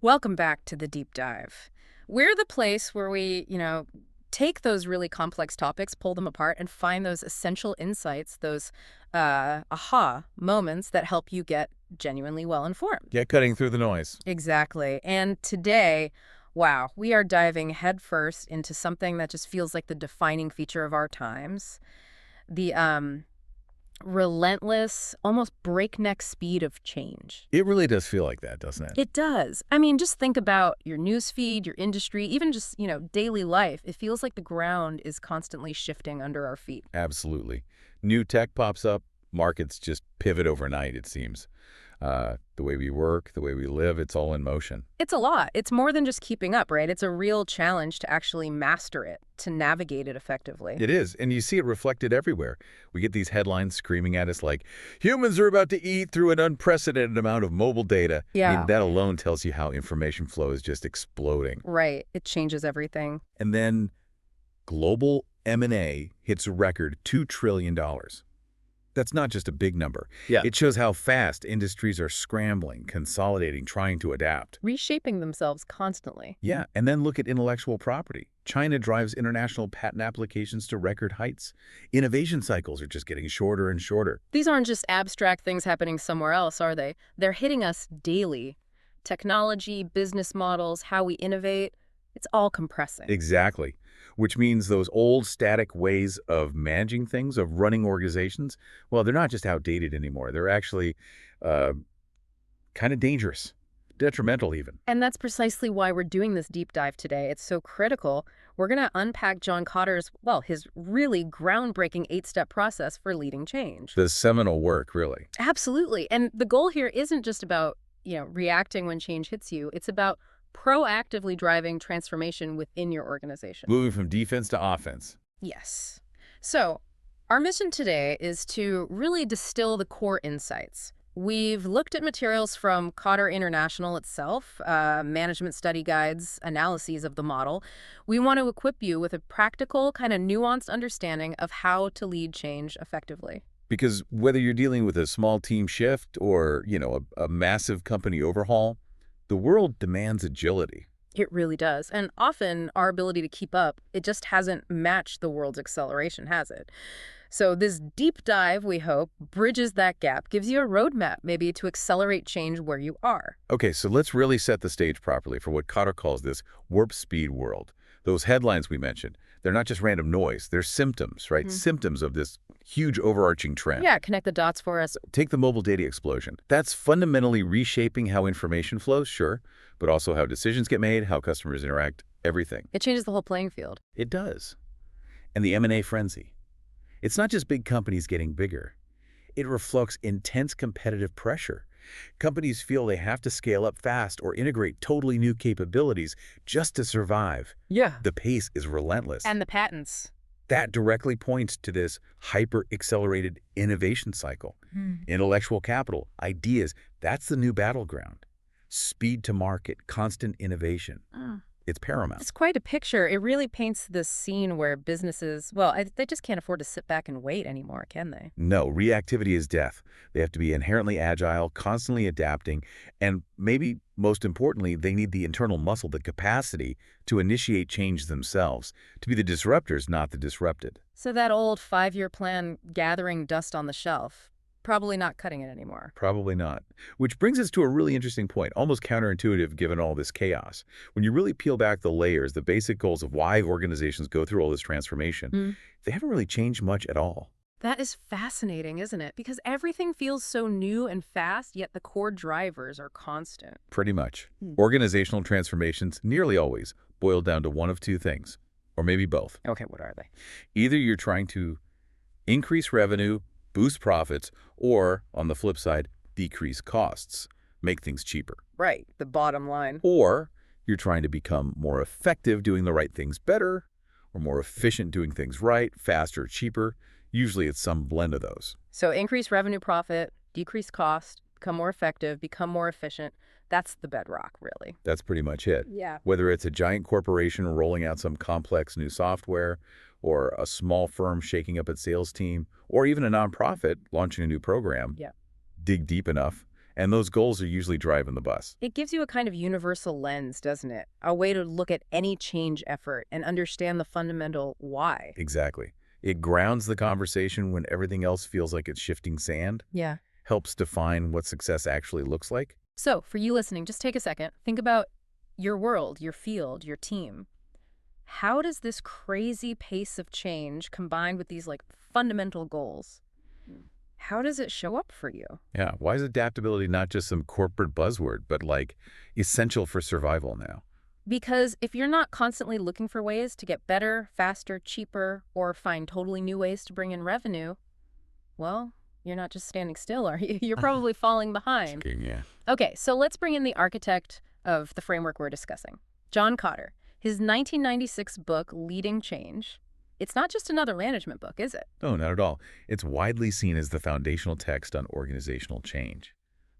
Welcome back to the deep dive. We're the place where we, take those really complex topics, pull them apart, and find those essential insights, those aha moments that help you get genuinely well informed. Get cutting through the noise. Exactly. And today, wow, we are diving headfirst into something that just feels like the defining feature of our times. The relentless, almost breakneck speed of change. It really does feel like that, doesn't it? It does. I mean, just think about your news feed, your industry, even just, daily life. It feels like the ground is constantly shifting under our feet. Absolutely. New tech pops up, markets just pivot overnight, it seems. The way we work, the way we live, it's all in motion. It's a lot. It's more than just keeping up, right? It's a real challenge to actually master it, to navigate it effectively. It is, and you see it reflected everywhere. We get these headlines screaming at us like, humans are about to eat through an unprecedented amount of mobile data. I Yeah. mean, that alone tells you how information flow is just exploding. Right. It changes everything. And then global M&A hits a record $2 trillion. That's not just a big number. Yeah. It shows how fast industries are scrambling, consolidating, trying to adapt. Reshaping themselves constantly. Yeah, and then look at intellectual property. China drives international patent applications to record heights. Innovation cycles are just getting shorter and shorter. These aren't just abstract things happening somewhere else, are they? They're hitting us daily. Technology, business models, how we innovate, it's all compressing. Exactly. Which means those old static ways of managing things, of running organizations, well, they're not just outdated anymore. They're actually kind of dangerous, detrimental even. And that's precisely why we're doing this deep dive today. It's so critical. We're going to unpack John Kotter's, his really groundbreaking 8-step process for leading change. The seminal work, really. Absolutely. And the goal here isn't just about, reacting when change hits you. It's about proactively driving transformation within your organization. Moving from defense to offense. Yes. So our mission today is to really distill the core insights. We've looked at materials from Kotter International itself, management study guides, analyses of the model. We want to equip you with a practical, kind of nuanced understanding of how to lead change effectively. Because whether you're dealing with a small team shift or, a massive company overhaul, the world demands agility. It really does. And often our ability to keep up, it just hasn't matched the world's acceleration, has it? So this deep dive, we hope, bridges that gap, gives you a roadmap maybe to accelerate change where you are. Okay, so let's really set the stage properly for what Kotter calls this warp speed world. Those headlines we mentioned, they're not just random noise, they're symptoms, right? Symptoms of this huge overarching trend. Yeah, connect the dots for us. Take the mobile data explosion. That's fundamentally reshaping how information flows, sure, but also how decisions get made, how customers interact, everything. It changes the whole playing field. It does. And the M&A frenzy. It's not just big companies getting bigger. It reflects intense competitive pressure. Companies feel they have to scale up fast or integrate totally new capabilities just to survive. Yeah. The pace is relentless. And the patents. That directly points to this hyper-accelerated innovation cycle. Intellectual capital, ideas, that's the new battleground. Speed to market, constant innovation. It's paramount. It's quite a picture. It really paints this scene where businesses, they just can't afford to sit back and wait anymore, can they? No, reactivity is death. They have to be inherently agile, constantly adapting, and maybe most importantly, they need the internal muscle, the capacity to initiate change themselves, to be the disruptors, not the disrupted. So that old 5-year plan gathering dust on the shelf, probably not cutting it anymore. Probably not. Which brings us to a really interesting point, almost counterintuitive given all this chaos. When you really peel back the layers, the basic goals of why organizations go through all this transformation, they haven't really changed much at all. That is fascinating, isn't it? Because everything feels so new and fast, yet the core drivers are constant. Pretty much. Organizational transformations nearly always boil down to one of two things, or maybe both. Okay, what are they? Either you're trying to increase revenue, boost profits, or, on the flip side, decrease costs, make things cheaper. Right, the bottom line. Or you're trying to become more effective doing the right things better, or more efficient doing things right, faster, cheaper. Usually it's some blend of those. So increase revenue profit, decrease cost, become more effective, become more efficient. That's the bedrock, really. That's pretty much it. Yeah. Whether it's a giant corporation rolling out some complex new software, or a small firm shaking up its sales team, or even a nonprofit launching a new program, Yeah. dig deep enough And those goals are usually driving the bus. It gives you a kind of universal lens, doesn't it? A way to look at any change effort and understand the fundamental why. Exactly. It grounds the conversation when everything else feels like it's shifting sand, Yeah. helps define what success actually looks like. So, for you listening, just take a second. Think about your world, your field, your team. How does this crazy pace of change combined with these fundamental goals? How does it show up for you? Yeah, why is adaptability not just some corporate buzzword, but like essential for survival now? Because if you're not constantly looking for ways to get better, faster, cheaper, or find totally new ways to bring in revenue, well, you're not just standing still, are you? You're probably falling behind. Shocking, yeah. Okay, so let's bring in the architect of the framework we're discussing, John Kotter. His 1996 book, Leading Change. It's not just another management book, is it? No, not at all. It's widely seen as the foundational text on organizational change.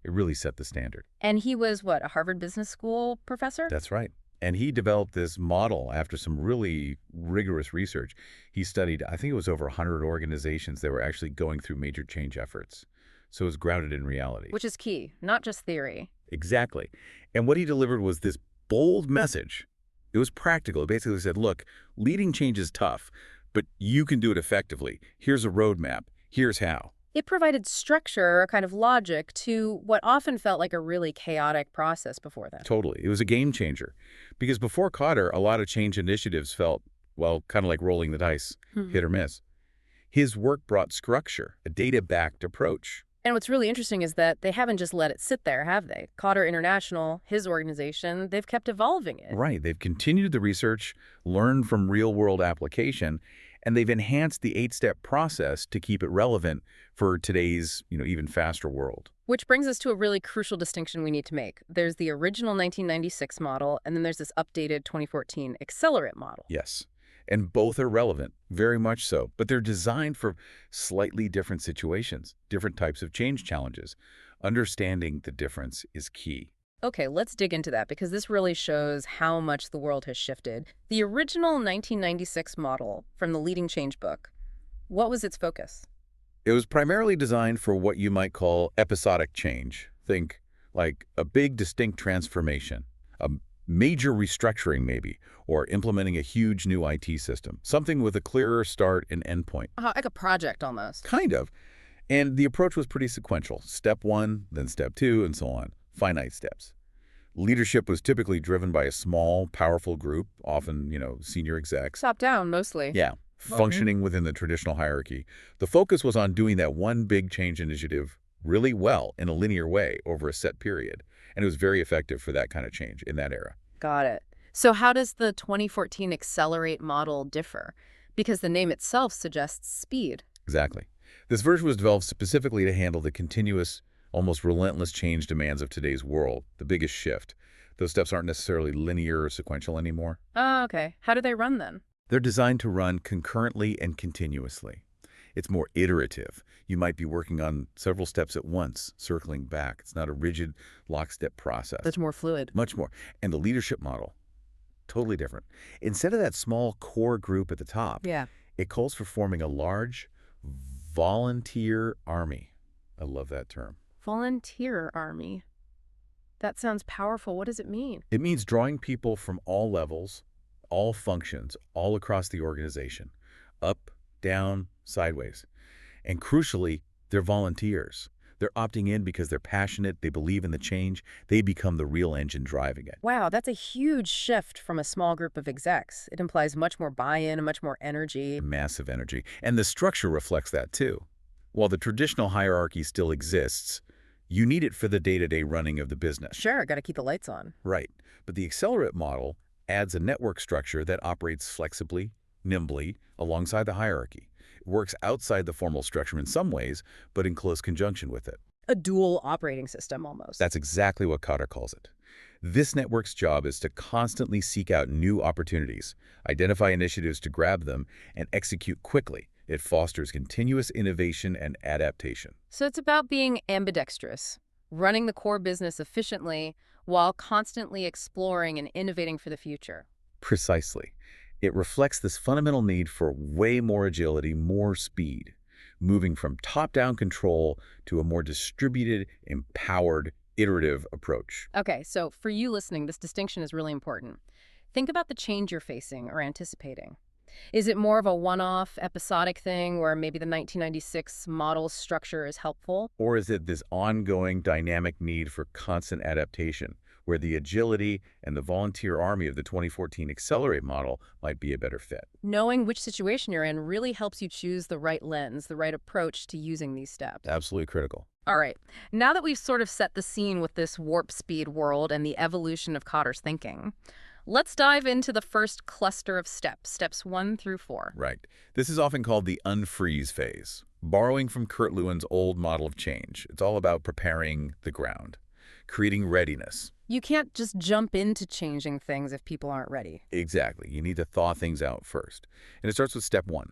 It really set the standard. And he was, what, a Harvard Business School professor? That's right. And he developed this model after some really rigorous research. He studied, I think it was over 100 organizations that were actually going through major change efforts. So it was grounded in reality. Which is key, not just theory. Exactly. And what he delivered was this bold message. It was practical. It basically said, look, leading change is tough, but you can do it effectively. Here's a roadmap. Here's how. It provided structure, a kind of logic, to what often felt like a really chaotic process before then. Totally. It was a game changer. Because before Kotter, a lot of change initiatives felt, well, kind of like rolling the dice, hit or miss. His work brought structure, a data-backed approach. And what's really interesting is that they haven't just let it sit there, have they? Kotter International, his organization, they've kept evolving it. Right. They've continued the research, learned from real-world application, and they've enhanced the 8-step process to keep it relevant for today's, even faster world. Which brings us to a really crucial distinction we need to make. There's the original 1996 model, and then there's this updated 2014 accelerate model. Yes. And both are relevant, very much so, but they're designed for slightly different situations, different types of change challenges. Understanding the difference is key. Okay, let's dig into that because this really shows how much the world has shifted. The original 1996 model from the Leading Change book, what was its focus? It was primarily designed for what you might call episodic change. Think like a big distinct transformation, a major restructuring maybe, or implementing a huge new IT system, something with a clearer start and end point. Like a project almost. Kind of. And the approach was pretty sequential. Step 1, then step 2, and so on. Finite steps. Leadership was typically driven by a small, powerful group, often, senior execs. Top down, mostly. Yeah, functioning within the traditional hierarchy. The focus was on doing that one big change initiative really well in a linear way over a set period. And it was very effective for that kind of change in that era. Got it. So how does the 2014 Accelerate model differ? Because the name itself suggests speed. Exactly. This version was developed specifically to handle the continuous, almost relentless change demands of today's world, the biggest shift. Those steps aren't necessarily linear or sequential anymore. Oh, okay. How do they run then? They're designed to run concurrently and continuously. It's more iterative. You might be working on several steps at once, circling back. It's not a rigid, lockstep process. That's more fluid. Much more. And the leadership model, totally different. Instead of that small core group at the top, Yeah. it calls for forming a large volunteer army. I love that term. Volunteer army. That sounds powerful. What does it mean? It means drawing people from all levels, all functions, all across the organization, up, down, sideways. And crucially, they're volunteers. They're opting in because they're passionate, they believe in the change, they become the real engine driving it. Wow, that's a huge shift from a small group of execs. It implies much more buy-in and much more energy. Massive energy. And the structure reflects that too. While the traditional hierarchy still exists, you need it for the day-to-day running of the business. Sure, got to keep the lights on. Right. But the Accelerate model adds a network structure that operates flexibly, nimbly, alongside the hierarchy. It works outside the formal structure in some ways, but in close conjunction with it. A dual operating system almost. That's exactly what Kotter calls it. This network's job is to constantly seek out new opportunities, identify initiatives to grab them, and execute quickly. It fosters continuous innovation and adaptation. So it's about being ambidextrous, running the core business efficiently while constantly exploring and innovating for the future. Precisely. It reflects this fundamental need for way more agility, more speed. moving from top-down control to a more distributed, empowered, iterative approach. Okay, so for you listening, this distinction is really important. Think about the change you're facing or anticipating. Is it more of a one-off, episodic thing where maybe the 1996 model structure is helpful? Or is it this ongoing dynamic need for constant adaptation, where the agility and the volunteer army of the 2014 Accelerate model might be a better fit? Knowing which situation you're in really helps you choose the right lens, the right approach to using these steps. Absolutely critical. All right, now that we've sort of set the scene with this warp speed world and the evolution of Kotter's thinking, let's dive into the first cluster of steps, steps 1 through 4. Right. This is often called the unfreeze phase. Borrowing from Kurt Lewin's old model of change, it's all about preparing the ground, creating readiness. You can't just jump into changing things if people aren't ready. Exactly. You need to thaw things out first. And it starts with step 1.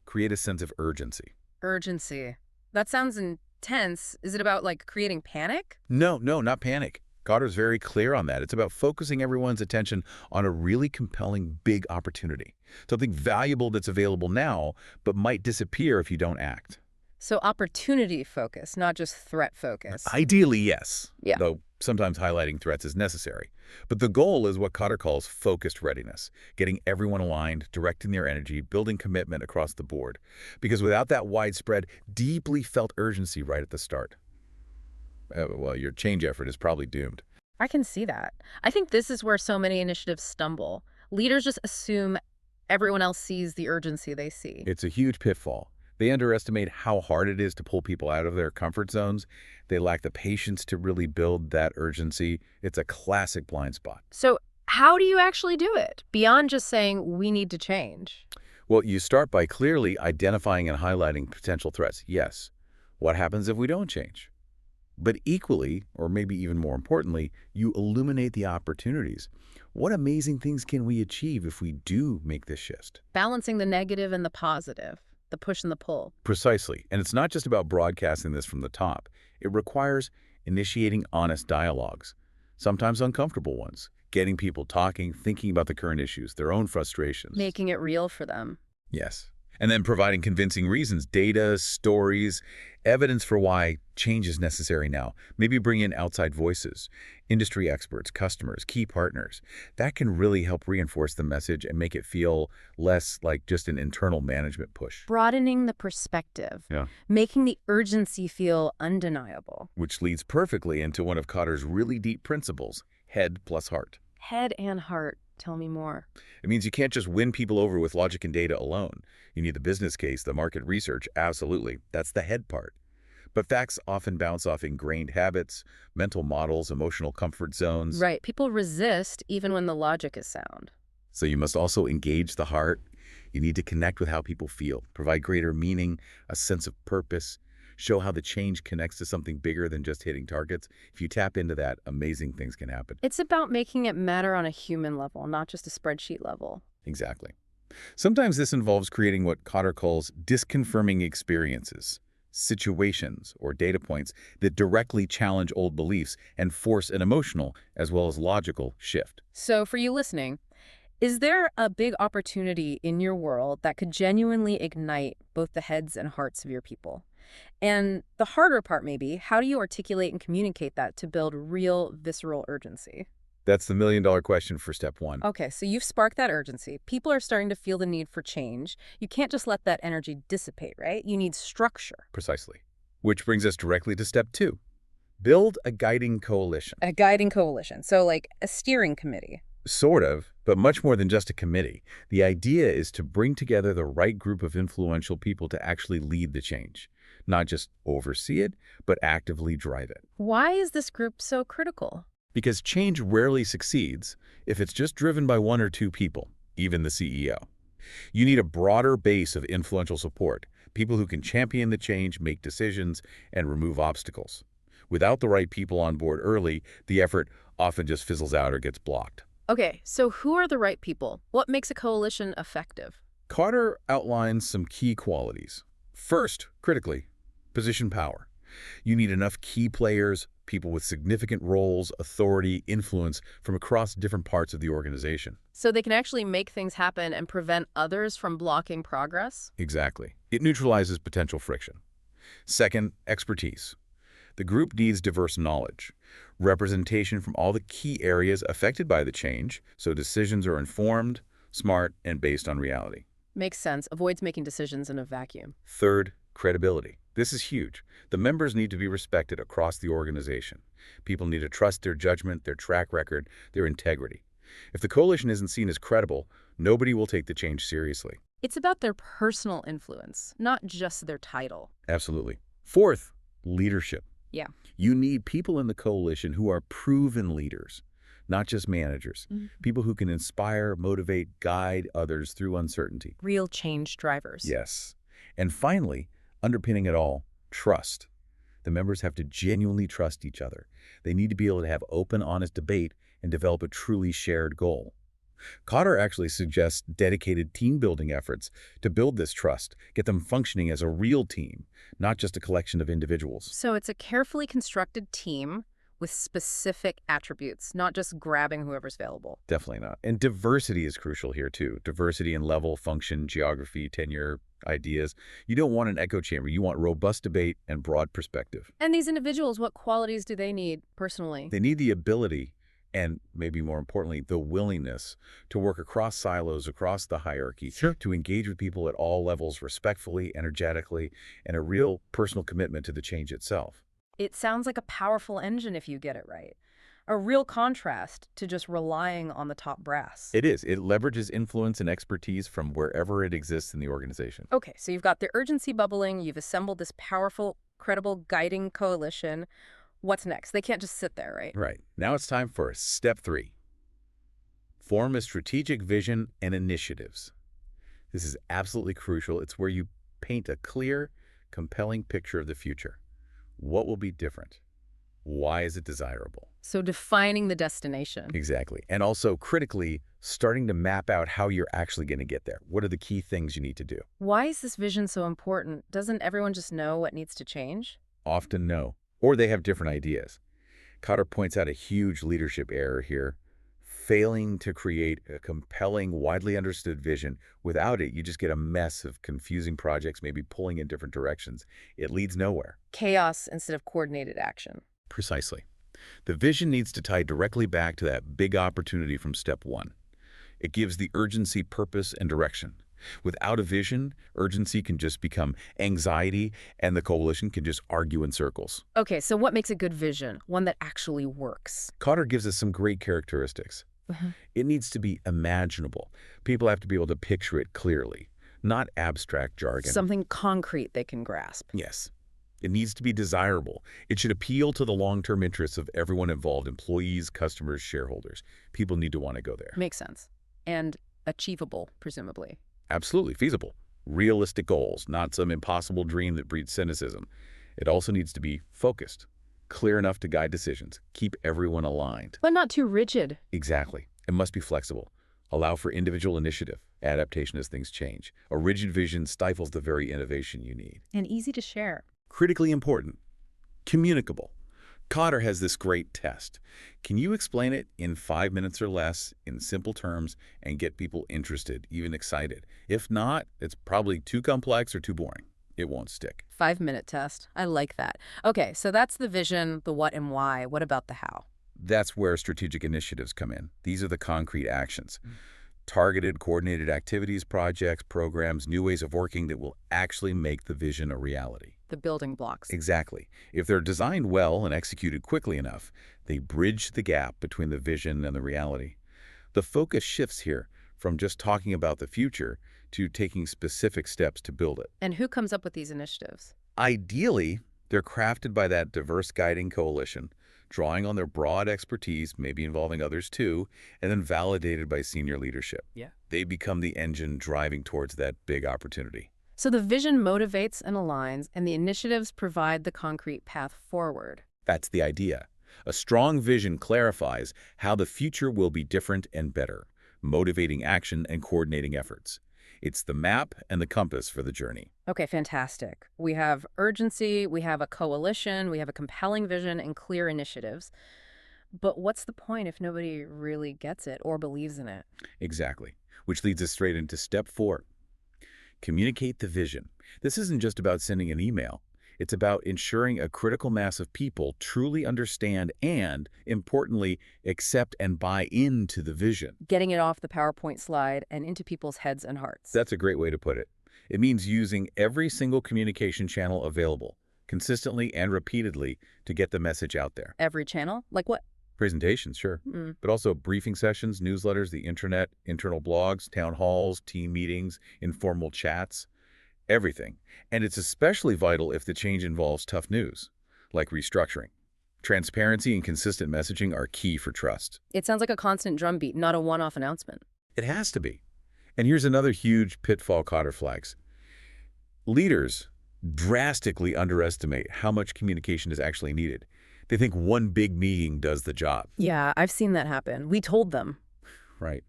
Create a sense of urgency. Urgency. That sounds intense. Is it about, like, creating panic? No, not panic. Kotter's very clear on that. It's about focusing everyone's attention on a really compelling big opportunity, something valuable that's available now, but might disappear if you don't act. So opportunity focus, not just threat focus. Ideally, yes, Yeah. though sometimes highlighting threats is necessary. But the goal is what Kotter calls focused readiness, getting everyone aligned, directing their energy, building commitment across the board. Because without that widespread, deeply felt urgency right at the start, well, your change effort is probably doomed. I can see that. I think this is where so many initiatives stumble. Leaders just assume everyone else sees the urgency they see. It's a huge pitfall. They underestimate how hard it is to pull people out of their comfort zones. They lack the patience to really build that urgency. It's a classic blind spot. So how do you actually do it, beyond just saying we need to change? Well, you start by clearly identifying and highlighting potential threats. Yes. What happens if we don't change? But equally, or maybe even more importantly, you illuminate the opportunities. What amazing things can we achieve if we do make this shift? Balancing the negative and the positive, the push and the pull. Precisely. And it's not just about broadcasting this from the top. It requires initiating honest dialogues, sometimes uncomfortable ones, getting people talking, thinking about the current issues, their own frustrations. Making it real for them. Yes. And then providing convincing reasons, data, stories, evidence for why change is necessary now. Maybe bring in outside voices, industry experts, customers, key partners. That can really help reinforce the message and make it feel less like just an internal management push. Broadening the perspective. Yeah. Making the urgency feel undeniable. Which leads perfectly into one of Kotter's really deep principles, head plus heart. Head and heart. Tell me more. It means you can't just win people over with logic and data alone. You need the business case, the market research, absolutely. That's the head part. But facts often bounce off ingrained habits, mental models, emotional comfort zones. Right. People resist even when the logic is sound. So you must also engage the heart. You need to connect with how people feel, provide greater meaning, a sense of purpose, show how the change connects to something bigger than just hitting targets. If you tap into that, amazing things can happen. It's about making it matter on a human level, not just a spreadsheet level. Exactly. Sometimes this involves creating what Kotter calls disconfirming experiences, situations or data points that directly challenge old beliefs and force an emotional as well as logical shift. So for you listening, is there a big opportunity in your world that could genuinely ignite both the heads and hearts of your people? And the harder part maybe, how do you articulate and communicate that to build real visceral urgency? That's the million-dollar question for step 1. Okay, so you've sparked that urgency. People are starting to feel the need for change. You can't just let that energy dissipate, right? You need structure. Precisely. Which brings us directly to step 2. Build a guiding coalition. A guiding coalition, so like a steering committee. Sort of, but much more than just a committee. The idea is to bring together the right group of influential people to actually lead the change. Not just oversee it, but actively drive it. Why is this group so critical? Because change rarely succeeds if it's just driven by one or two people, even the CEO. You need a broader base of influential support, people who can champion the change, make decisions, and remove obstacles. Without the right people on board early, the effort often just fizzles out or gets blocked. Okay, so who are the right people? What makes a coalition effective? Kotter outlines some key qualities. First, critically, position power. You need enough key players, people with significant roles, authority, influence from across different parts of the organization. So they can actually make things happen and prevent others from blocking progress? Exactly. It neutralizes potential friction. Second, expertise. The group needs diverse knowledge, representation from all the key areas affected by the change, so decisions are informed, smart, and based on reality. Makes sense. Avoids making decisions in a vacuum. Third, credibility. This is huge. The members need to be respected across the organization. People need to trust their judgment, their track record, their integrity. If the coalition isn't seen as credible, nobody will take the change seriously. It's about their personal influence, not just their title. Absolutely. Fourth, leadership. Yeah. You need people in the coalition who are proven leaders, not just managers. People who can inspire, motivate, guide others through uncertainty. Real change drivers. Yes. And finally, underpinning it all, trust. The members have to genuinely trust each other. They need to be able to have open, honest debate and develop a truly shared goal. Kotter actually suggests dedicated team-building efforts to build this trust, get them functioning as a real team, not just a collection of individuals. So it's a carefully constructed team with specific attributes, not just grabbing whoever's available. Definitely not. And diversity is crucial here, too. Diversity in level, function, geography, tenure, ideas. You don't want an echo chamber. You want robust debate and broad perspective. And these individuals, what qualities do they need personally? They need the ability and, maybe more importantly, the willingness to work across silos, across the hierarchy, to engage with people at all levels respectfully, energetically, and a real personal commitment to the change itself. It sounds like a powerful engine if you get it right. A real contrast to just relying on the top brass. It is. It leverages influence and expertise from wherever it exists in the organization. Okay, so you've got the urgency bubbling, you've assembled this powerful, credible, guiding coalition. What's next? They can't just sit there, right? Right. Now it's time for step 3. Form a strategic vision and initiatives. This is absolutely crucial. It's where you paint a clear, compelling picture of the future. What will be different? Why is it desirable? So defining the destination. Exactly. And also, critically, starting to map out how you're actually going to get there. What are the key things you need to do? Why is this vision so important? Doesn't everyone just know what needs to change? Often no. Or they have different ideas. Kotter points out a huge leadership error here, failing to create a compelling, widely understood vision. Without it, you just get a mess of confusing projects, maybe pulling in different directions. It leads nowhere. Chaos instead of coordinated action. Precisely. The vision needs to tie directly back to that big opportunity from step 1. It gives the urgency, purpose, and direction. Without a vision, urgency can just become anxiety, and the coalition can just argue in circles. Okay, so what makes a good vision? One that actually works. Kotter gives us some great characteristics. It needs to be imaginable. People have to be able to picture it clearly, not abstract jargon. Something concrete they can grasp. Yes. It needs to be desirable. It should appeal to the long-term interests of everyone involved, employees, customers, shareholders. People need to want to go there. Makes sense. And achievable, presumably. Absolutely feasible. Realistic goals, not some impossible dream that breeds cynicism. It also needs to be focused, clear enough to guide decisions, keep everyone aligned. But not too rigid. Exactly. It must be flexible. Allow for individual initiative, adaptation as things change. A rigid vision stifles the very innovation you need. And easy to share. Critically important. Communicable. Kotter has this great test. Can you explain it in 5 minutes or less, in simple terms, and get people interested, even excited? If not, it's probably too complex or too boring. It won't stick. 5-minute test. I like that. Okay, so that's the vision, the what and why. What about the how? That's where strategic initiatives come in. These are the concrete actions. Targeted, coordinated activities, projects, programs, new ways of working that will actually make the vision a reality. The building blocks. Exactly. If they're designed well and executed quickly enough, they bridge the gap between the vision and the reality. The focus shifts here from just talking about the future to taking specific steps to build it. And who comes up with these initiatives? Ideally, they're crafted by that diverse guiding coalition, drawing on their broad expertise, maybe involving others too, and then validated by senior leadership. Yeah. They become the engine driving towards that big opportunity. So the vision motivates and aligns, and the initiatives provide the concrete path forward. That's the idea. A strong vision clarifies how the future will be different and better, motivating action and coordinating efforts. It's the map and the compass for the journey. Okay, fantastic. We have urgency, we have a coalition, we have a compelling vision and clear initiatives. But what's the point if nobody really gets it or believes in it? Exactly. Which leads us straight into step 4. Communicate the vision. This isn't just about sending an email. It's about ensuring a critical mass of people truly understand and, importantly, accept and buy into the vision. Getting it off the PowerPoint slide and into people's heads and hearts. That's a great way to put it. It means using every single communication channel available, consistently and repeatedly, to get the message out there. Every channel? Like what? Presentations, sure. Mm. But also briefing sessions, newsletters, the internet, internal blogs, town halls, team meetings, informal chats, everything. And it's especially vital if the change involves tough news, like restructuring. Transparency and consistent messaging are key for trust. It sounds like a constant drumbeat, not a one-off announcement. It has to be. And here's another huge pitfall Kotter flags. Leaders drastically underestimate how much communication is actually needed. They think one big meeting does the job. Yeah, I've seen that happen. We told them. Right.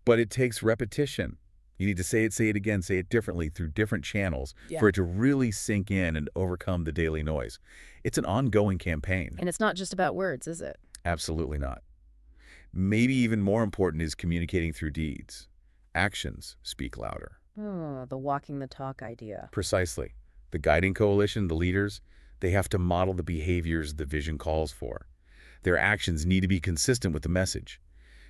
But it takes repetition. You need to say it again, say it differently through different channels for it to really sink in and overcome the daily noise. It's an ongoing campaign. And it's not just about words, is it? Absolutely not. Maybe even more important is communicating through deeds. Actions speak louder. Oh, the walking the talk idea. Precisely. The guiding coalition, the leaders, they have to model the behaviors the vision calls for. Their actions need to be consistent with the message.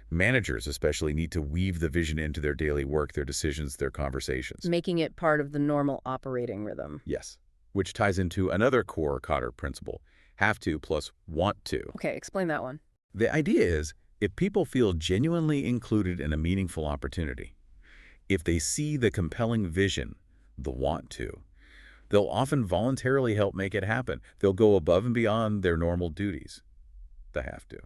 Managers especially need to weave the vision into their daily work, their decisions, their conversations. Making it part of the normal operating rhythm. Yes, which ties into another core Kotter principle, have to plus want to. Okay, explain that one. The idea is, if people feel genuinely included in a meaningful opportunity, if they see the compelling vision, the want to, they'll often voluntarily help make it happen. They'll go above and beyond their normal duties. The have to.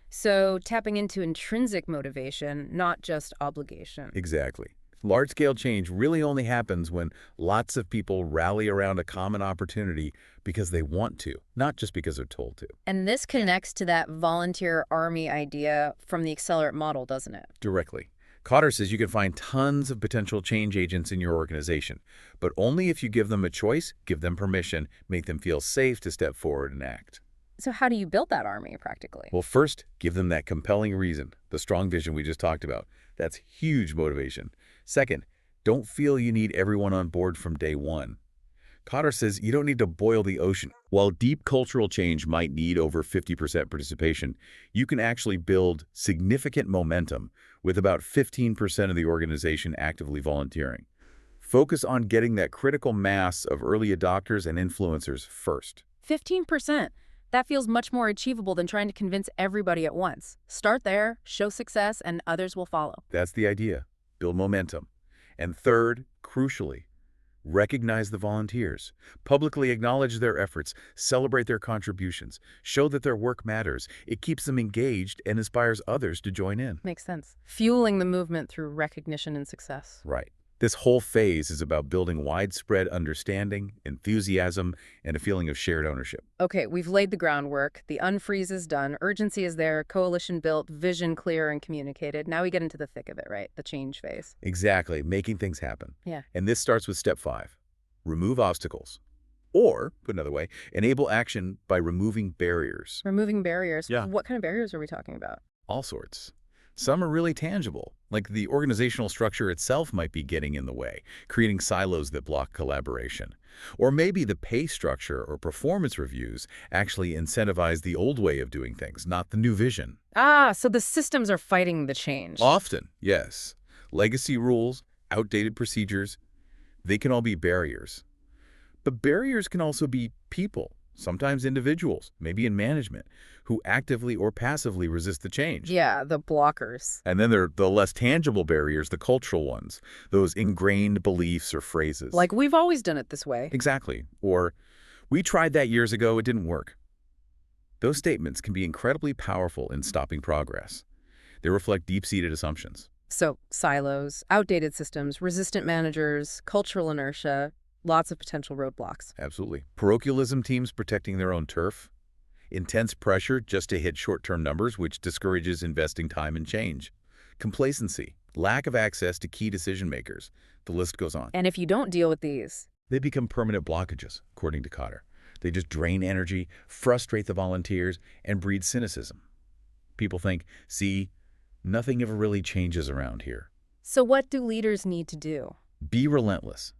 So tapping into intrinsic motivation, not just obligation. Exactly. Large-scale change really only happens when lots of people rally around a common opportunity because they want to, not just because they're told to. And this connects to that volunteer army idea from the Accelerate model, doesn't it? Directly. Kotter says you can find tons of potential change agents in your organization, but only if you give them a choice, give them permission, make them feel safe to step forward and act. So how do you build that army practically? Well, first, give them that compelling reason, the strong vision we just talked about. That's huge motivation. Second, don't feel you need everyone on board from day one. Kotter says you don't need to boil the ocean. While deep cultural change might need over 50% participation, you can actually build significant momentum with about 15% of the organization actively volunteering. Focus on getting that critical mass of early adopters and influencers first. 15%. That feels much more achievable than trying to convince everybody at once. Start there, show success, and others will follow. That's the idea. Build momentum. And third, crucially, recognize the volunteers. Publicly acknowledge their efforts, celebrate their contributions, show that their work matters. It keeps them engaged and inspires others to join in. Makes sense. Fueling the movement through recognition and success. Right. This whole phase is about building widespread understanding, enthusiasm, and a feeling of shared ownership. Okay, we've laid the groundwork. The unfreeze is done. Urgency is there. Coalition built. Vision clear and communicated. Now we get into the thick of it, right? The change phase. Exactly. Making things happen. Yeah. And this starts with step 5. Remove obstacles. Or, put another way, enable action by removing barriers. Removing barriers. Yeah. What kind of barriers are we talking about? All sorts. Some are really tangible, like the organizational structure itself might be getting in the way, creating silos that block collaboration. Or maybe the pay structure or performance reviews actually incentivize the old way of doing things, not the new vision. Ah, so the systems are fighting the change. Often, yes. Legacy rules, outdated procedures, they can all be barriers. But barriers can also be people, sometimes individuals, maybe in management, who actively or passively resist the change. Yeah, the blockers. And then there are the less tangible barriers, the cultural ones, those ingrained beliefs or phrases. Like, we've always done it this way. Exactly. Or, we tried that years ago, it didn't work. Those statements can be incredibly powerful in stopping progress. They reflect deep-seated assumptions. So, silos, outdated systems, resistant managers, cultural inertia, lots of potential roadblocks. Absolutely. Parochialism teams protecting their own turf. Intense pressure just to hit short-term numbers, which discourages investing time in change. Complacency. lack of access to key decision makers. The list goes on. And if you don't deal with these, They become permanent blockages, according to Kotter. They just drain energy, frustrate the volunteers, and breed cynicism. People think, see, nothing ever really changes around here. so what do leaders need to do? Be relentless.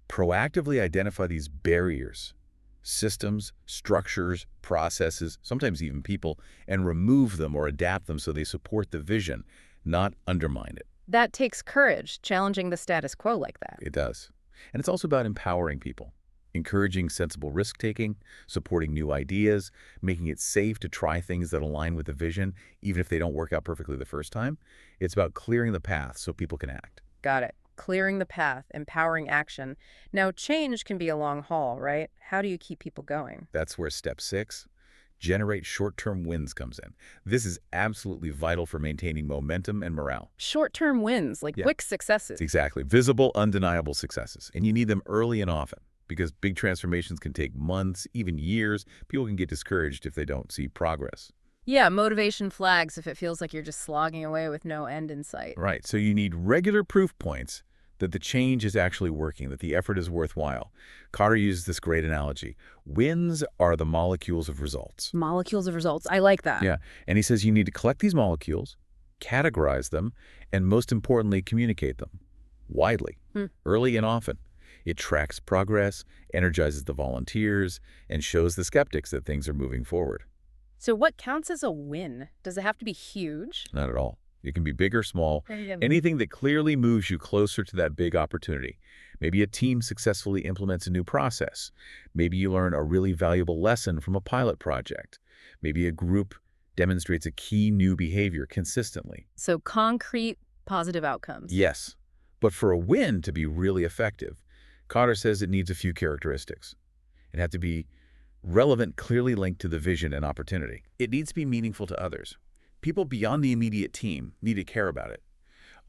Proactively identify these barriers, systems, structures, processes, sometimes even people, and remove them or adapt them so they support the vision, not undermine it. That takes courage, challenging the status quo like that. It does. And it's also about empowering people, encouraging sensible risk-taking, supporting new ideas, making it safe to try things that align with the vision, even if they don't work out perfectly the first time. It's about clearing the path so people can act. Got it. Clearing the path, empowering action. Now, change can be a long haul, right? How do you keep people going? That's where step 6, generate short-term wins, comes in. This is absolutely vital for maintaining momentum and morale. Short-term wins, like Yeah. quick successes. Exactly. Visible, undeniable successes. And you need them early and often because big transformations can take months, even years. People can get discouraged if they don't see progress. Yeah, motivation flags if it feels like you're just slogging away with no end in sight. Right. So you need regular proof points that the change is actually working, that the effort is worthwhile. Kotter uses this great analogy. Wins are the molecules of results. Molecules of results. I like that. Yeah. And he says you need to collect these molecules, categorize them, and most importantly, communicate them widely, early and often. It tracks progress, energizes the volunteers, and shows the skeptics that things are moving forward. So what counts as a win? Does it have to be huge? Not at all. It can be big or small. Anything. Anything that clearly moves you closer to that big opportunity. Maybe a team successfully implements a new process. Maybe you learn a really valuable lesson from a pilot project. Maybe a group demonstrates a key new behavior consistently. So concrete, positive outcomes. Yes, but for a win to be really effective, Kotter says it needs a few characteristics. It has to be relevant, clearly linked to the vision and opportunity. It needs to be meaningful to others. People beyond the immediate team need to care about it.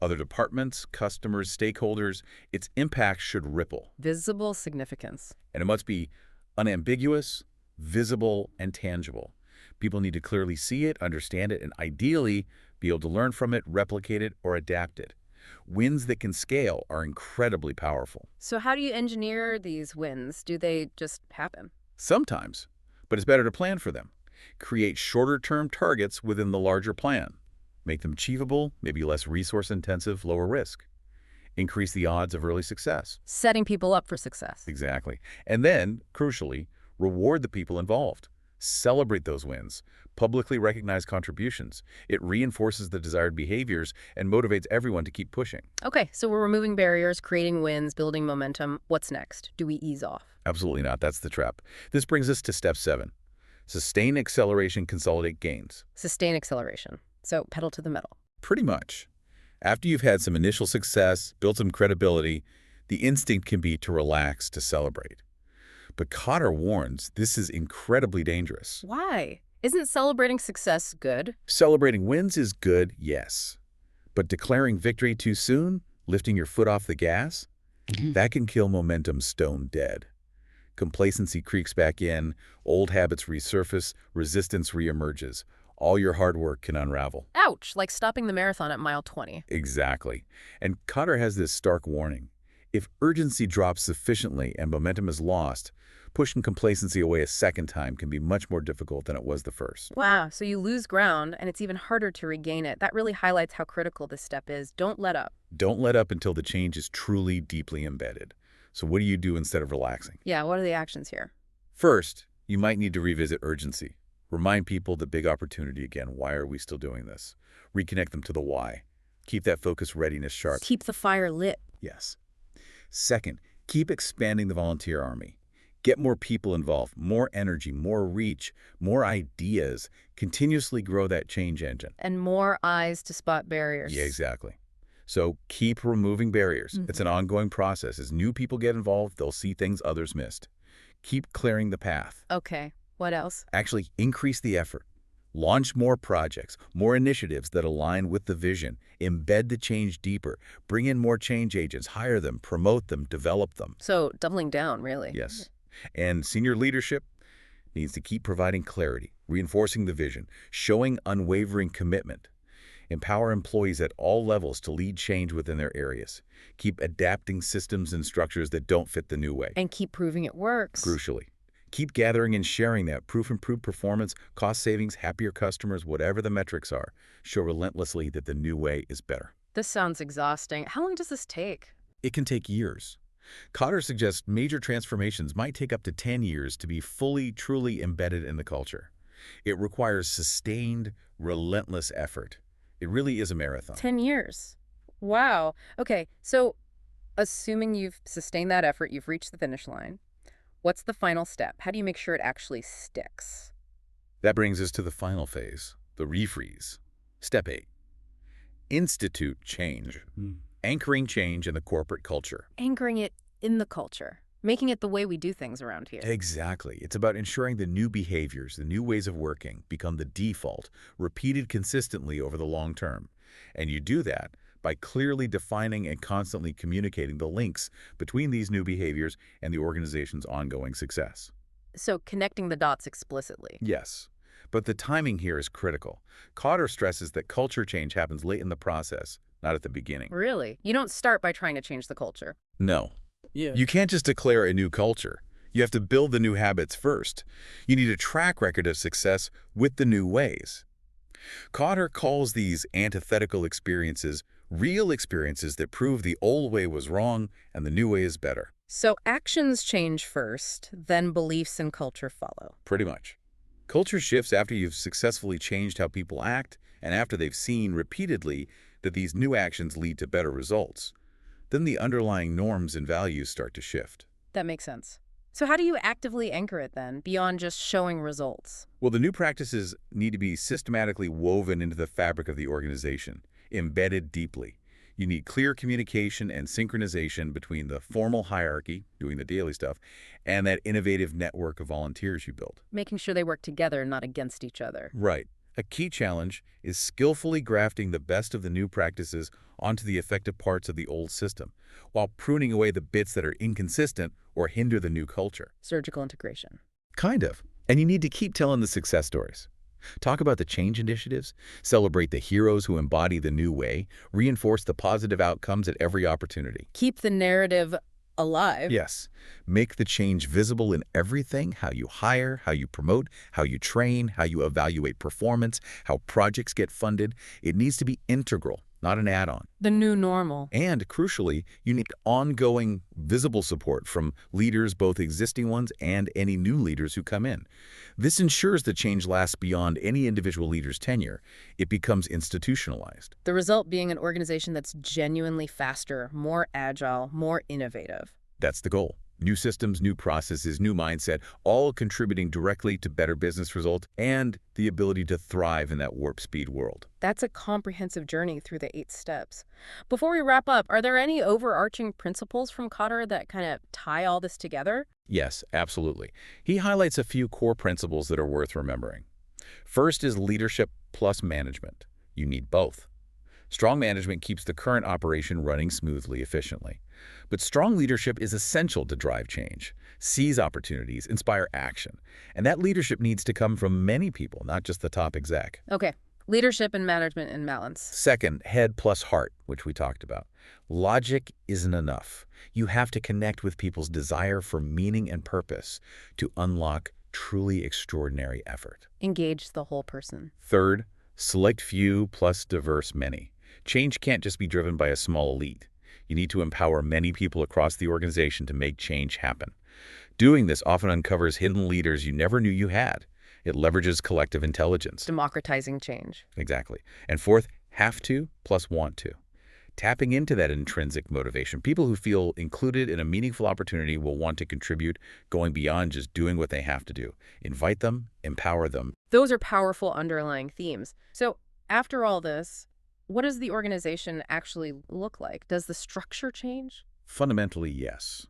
Other departments, customers, stakeholders, its impact should ripple. Visible significance. And it must be unambiguous, visible, and tangible. People need to clearly see it, understand it, and ideally be able to learn from it, replicate it, or adapt it. Wins that can scale are incredibly powerful. So how do you engineer these wins? Do they just happen? Sometimes, but it's better to plan for them. Create shorter-term targets within the larger plan. Make them achievable, maybe less resource-intensive, lower risk. Increase the odds of early success. Setting people up for success. Exactly. And then, crucially, reward the people involved. Celebrate those wins. Publicly recognize contributions. It reinforces the desired behaviors and motivates everyone to keep pushing. Okay, so we're removing barriers, creating wins, building momentum. What's next? Do we ease off? Absolutely not. That's the trap. This brings us to step 7. Sustain acceleration, consolidate gains. Sustain acceleration. So pedal to the metal. Pretty much. After you've had some initial success, built some credibility, the instinct can be to relax, to celebrate. But Kotter warns this is incredibly dangerous. Why? Isn't celebrating success good? Celebrating wins is good, yes. But declaring victory too soon, lifting your foot off the gas, that can kill momentum stone dead. Complacency creeps back in, old habits resurface, resistance reemerges. All your hard work can unravel. Ouch, like stopping the marathon at mile 20. Exactly. And Kotter has this stark warning. If urgency drops sufficiently and momentum is lost, pushing complacency away a second time can be much more difficult than it was the first. Wow, so you lose ground, and it's even harder to regain it. That really highlights how critical this step is. Don't let up. Don't let up until the change is truly deeply embedded. So what do you do instead of relaxing? Yeah, what are the actions here? First, you might need to revisit urgency. Remind people the big opportunity again. Why are we still doing this? Reconnect them to the why. Keep that focus readiness sharp. Keep the fire lit. Yes. Second, keep expanding the volunteer army. Get more people involved, more energy, more reach, more ideas. Continuously grow that change engine. And more eyes to spot barriers. Yeah, exactly. So keep removing barriers. It's an ongoing process. As new people get involved, they'll see things others missed. Keep clearing the path. Okay, what else? Actually, increase the effort. Launch more projects, more initiatives that align with the vision. Embed the change deeper. Bring in more change agents. Hire them, promote them, develop them. So doubling down, really. Yes. And senior leadership needs to keep providing clarity, reinforcing the vision, showing unwavering commitment. Empower employees at all levels to lead change within their areas. Keep adapting systems and structures that don't fit the new way. And keep proving it works. Crucially, keep gathering and sharing that proof improved performance, cost savings, happier customers, whatever the metrics are. Show relentlessly that the new way is better. This sounds exhausting. How long does this take? It can take years. Kotter suggests major transformations might take up to 10 years to be fully, truly embedded in the culture. It requires sustained, relentless effort. It really is a marathon. 10 years. Wow. Okay, so assuming you've sustained that effort, you've reached the finish line, what's the final step? How do you make sure it actually sticks? That brings us to the final phase, the refreeze. Step 8. Institute change. Anchoring change in the corporate culture. Anchoring it in the culture, making it the way we do things around here. Exactly. It's about ensuring the new behaviors, the new ways of working, become the default, repeated consistently over the long term. And you do that by clearly defining and constantly communicating the links between these new behaviors and the organization's ongoing success. So connecting the dots explicitly. Yes, but the timing here is critical. Kotter stresses that culture change happens late in the process, not at the beginning. Really? You don't start by trying to change the culture. No. Yeah. You can't just declare a new culture. You have to build the new habits first. You need a track record of success with the new ways. Kotter calls these antithetical experiences real experiences that prove the old way was wrong and the new way is better. So actions change first, then beliefs and culture follow. Pretty much. Culture shifts after you've successfully changed how people act and after they've seen repeatedly that these new actions lead to better results. Then the underlying norms and values start to shift. That makes sense. So how do you actively anchor it then, beyond just showing results? Well, the new practices need to be systematically woven into the fabric of the organization, embedded deeply. You need clear communication and synchronization between the formal hierarchy, doing the daily stuff, and that innovative network of volunteers you build. Making sure they work together, not against each other. Right. A key challenge is skillfully grafting the best of the new practices onto the effective parts of the old system, while pruning away the bits that are inconsistent or hinder the new culture. Surgical integration. Kind of. And you need to keep telling the success stories. Talk about the change initiatives, celebrate the heroes who embody the new way, reinforce the positive outcomes at every opportunity. Keep the narrative alive. Yes. Make the change visible in everything, how you hire, how you promote, how you train, how you evaluate performance, how projects get funded. It needs to be integral, not an add-on. The new normal. And crucially, you need ongoing, visible support from leaders, both existing ones and any new leaders who come in. This ensures the change lasts beyond any individual leader's tenure. It becomes institutionalized. The result being an organization that's genuinely faster, more agile, more innovative. That's the goal. New systems, new processes, new mindset, all contributing directly to better business results and the ability to thrive in that warp speed world. That's a comprehensive journey through the 8 steps. Before we wrap up, are there any overarching principles from Kotter that kind of tie all this together? Yes, absolutely. He highlights a few core principles that are worth remembering. First is leadership plus management. You need both. Strong management keeps the current operation running smoothly, efficiently. But strong leadership is essential to drive change, seize opportunities, inspire action. And that leadership needs to come from many people, not just the top exec. Okay, leadership and management in balance. Second, head plus heart, which we talked about. Logic isn't enough. You have to connect with people's desire for meaning and purpose to unlock truly extraordinary effort. Engage the whole person. Third, select few plus diverse many. Change can't just be driven by a small elite. You need to empower many people across the organization to make change happen. Doing this often uncovers hidden leaders you never knew you had. It leverages collective intelligence. Democratizing change. Exactly. And fourth, have to plus want to. Tapping into that intrinsic motivation. People who feel included in a meaningful opportunity will want to contribute, going beyond just doing what they have to do. Invite them, empower them. Those are powerful underlying themes. So after all this, what does the organization actually look like? Does the structure change? Fundamentally, yes.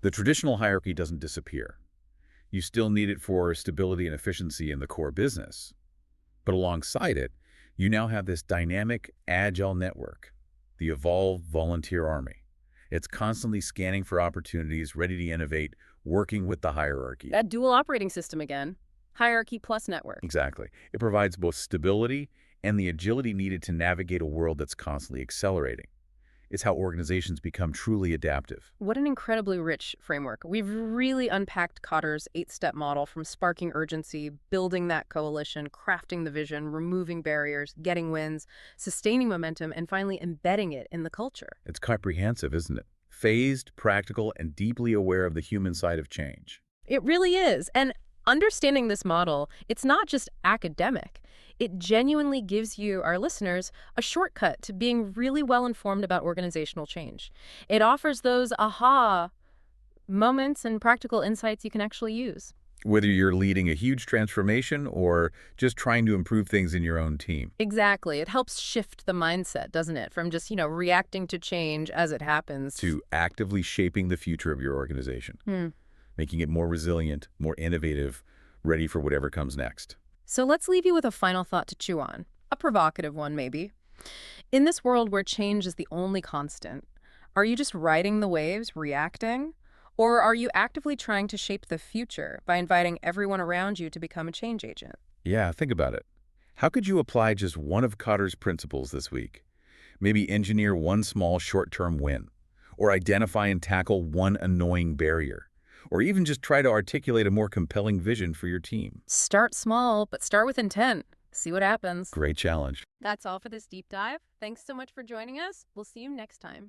The traditional hierarchy doesn't disappear. You still need it for stability and efficiency in the core business. But alongside it, you now have this dynamic, agile network, the evolved volunteer army. It's constantly scanning for opportunities, ready to innovate, working with the hierarchy. That dual operating system again. Hierarchy plus network. Exactly. It provides both stability and the agility needed to navigate a world that's constantly accelerating. It's how organizations become truly adaptive. What an incredibly rich framework. We've really unpacked Kotter's 8-step model from sparking urgency, building that coalition, crafting the vision, removing barriers, getting wins, sustaining momentum, and finally embedding it in the culture. It's comprehensive, isn't it? Phased, practical, and deeply aware of the human side of change. It really is. And understanding this model, it's not just academic. It genuinely gives you, our listeners, a shortcut to being really well informed about organizational change. It offers those aha moments and practical insights you can actually use. Whether you're leading a huge transformation or just trying to improve things in your own team. Exactly. It helps shift the mindset, doesn't it? From just, reacting to change as it happens. To actively shaping the future of your organization, making it more resilient, more innovative, ready for whatever comes next. So let's leave you with a final thought to chew on. A provocative one, maybe. In this world where change is the only constant, are you just riding the waves, reacting? Or are you actively trying to shape the future by inviting everyone around you to become a change agent? Yeah, think about it. How could you apply just one of Kotter's principles this week? Maybe engineer one small short-term win, or identify and tackle one annoying barrier, or even just try to articulate a more compelling vision for your team. Start small, but start with intent. See what happens. Great challenge. That's all for this deep dive. Thanks so much for joining us. We'll see you next time.